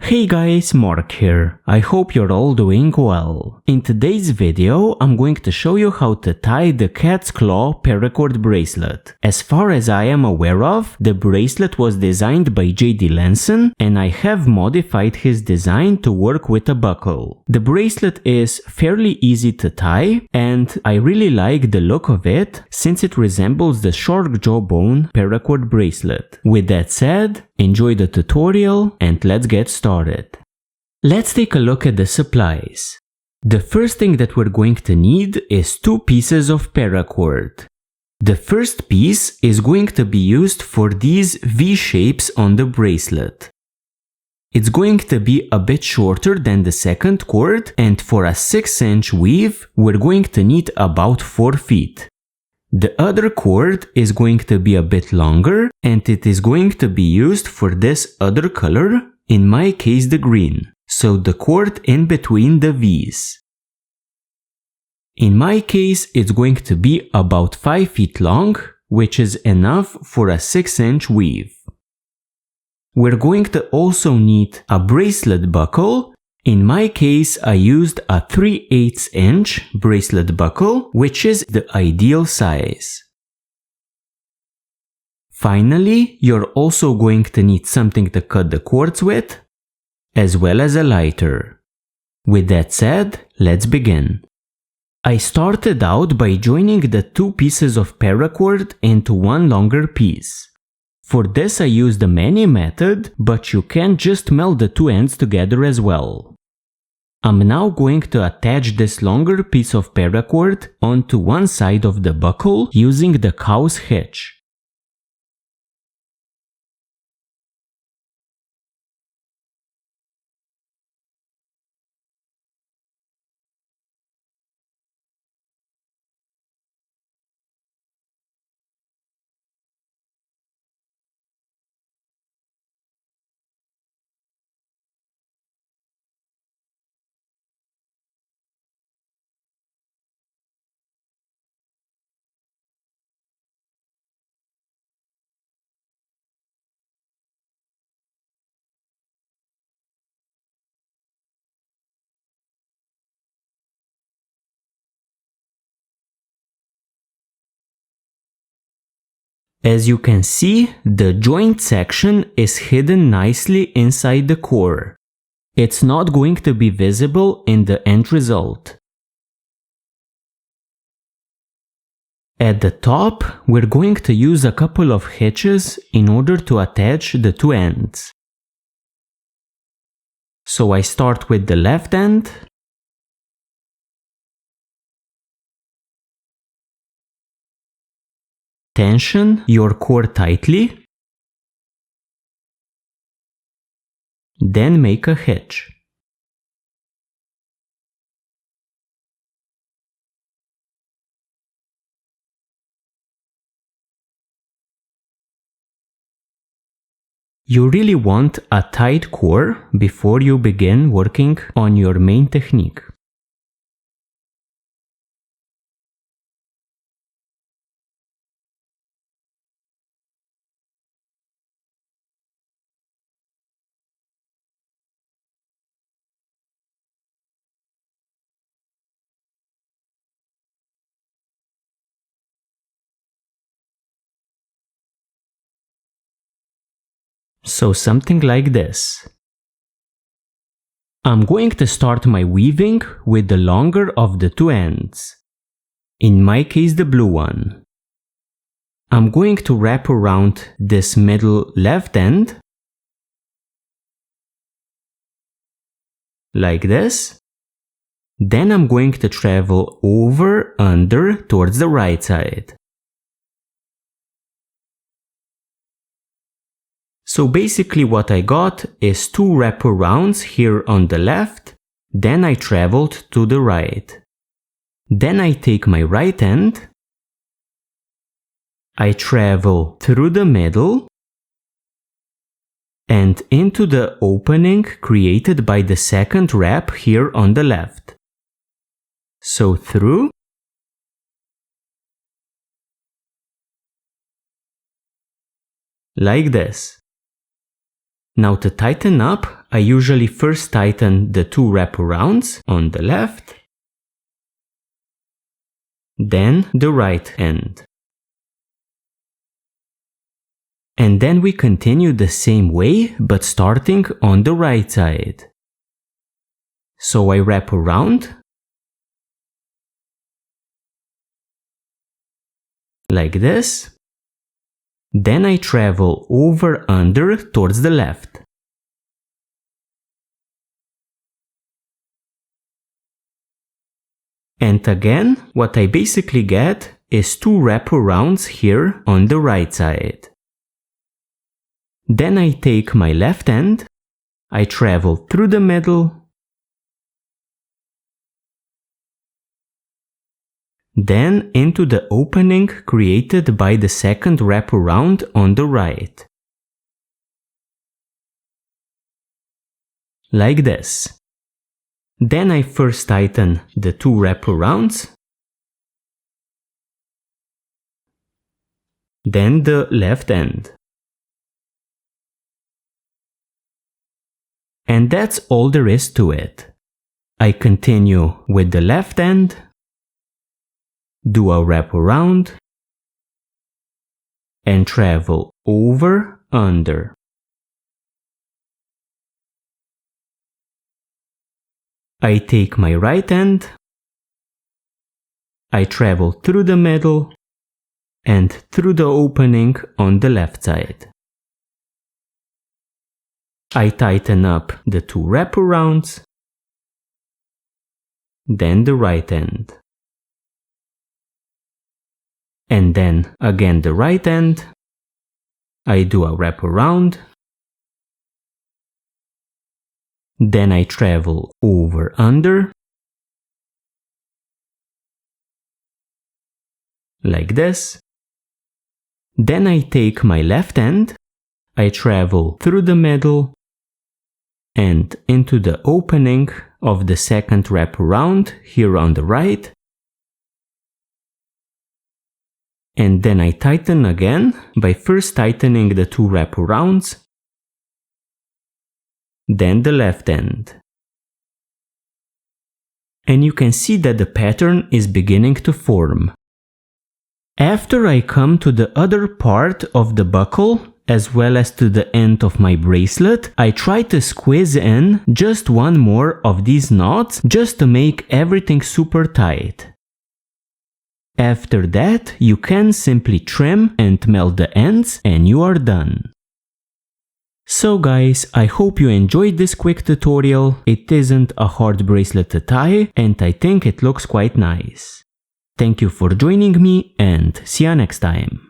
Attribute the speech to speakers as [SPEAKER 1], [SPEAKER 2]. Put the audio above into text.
[SPEAKER 1] Hey guys, Mark here. I hope you're all doing well. In today's video, I'm going to show you how to tie the cat's claw paracord bracelet. As far as I am aware of, the bracelet was designed by J.D.Lenzen and I have modified his design to work with a buckle. The bracelet is fairly easy to tie and I really like the look of it since it resembles the shark jawbone paracord bracelet. With that said, enjoy the tutorial and let's get started. Let's take a look at the supplies. The first thing that we're going to need is 2 pieces of paracord. The first piece is going to be used for these V shapes on the bracelet. It's going to be a bit shorter than the second cord, and for a 6-inch weave, we're going to need about 4 feet. The other cord is going to be a bit longer and it is going to be used for this other color, in my case the green, so the cord in between the V's. In my case it's going to be about 5 feet long, which is enough for a 6-inch weave. We're going to also need a bracelet buckle. In my case, I used a 3/8 inch bracelet buckle, which is the ideal size. Finally, you're also going to need something to cut the cords with, as well as a lighter. With that said, let's begin. I started out by joining the 2 pieces of paracord into one longer piece. For this I used the Manny method, but you can just melt the 2 ends together as well. I'm now going to attach this longer piece of paracord onto one side of the buckle using the cow's hitch. As you can see, the joint section is hidden nicely inside the core. It's not going to be visible in the end result. At the top, we're going to use a couple of hitches in order to attach the 2 ends. So I start with the left end, tension your cord tightly, then make a hitch. You really want a tight core before you begin working on your main technique. So something like this. I'm going to start my weaving with the longer of the 2 ends. In my case the blue one. I'm going to wrap around this middle left end, like this. Then I'm going to travel over, under, towards the right side. So basically what I got is 2 wraparounds here on the left, then I traveled to the right. Then I take my right end, I travel through the middle and into the opening created by the second wrap here on the left. So through, like this. Now to tighten up, I usually first tighten the two wraparounds on the left, then the right end. And then we continue the same way, but starting on the right side. So I wrap around, like this. Then I travel over under towards the left. And again, what I basically get is two wraparounds here on the right side. Then I take my left end, I travel through the middle, then into the opening created by the second wraparound on the right. Like this. Then I first tighten the two wraparounds, then the left end. And that's all there is to it. I continue with the left end, do a wraparound, and travel over, under. I take my right end, I travel through the middle, and through the opening on the left side. I tighten up the two wraparounds, then the right end. And then again the right end, I do a wraparound, then I travel over under, like this. Then I take my left end, I travel through the middle and into the opening of the second wraparound here on the right. And then I tighten again by first tightening the two wraparounds, then the left end. And you can see that the pattern is beginning to form. After I come to the other part of the buckle, as well as to the end of my bracelet, I try to squeeze in just one more of these knots just to make everything super tight. After that, you can simply trim and melt the ends and you are done. So guys, I hope you enjoyed this quick tutorial. It isn't a hard bracelet to tie and I think it looks quite nice. Thank you for joining me and see you next time.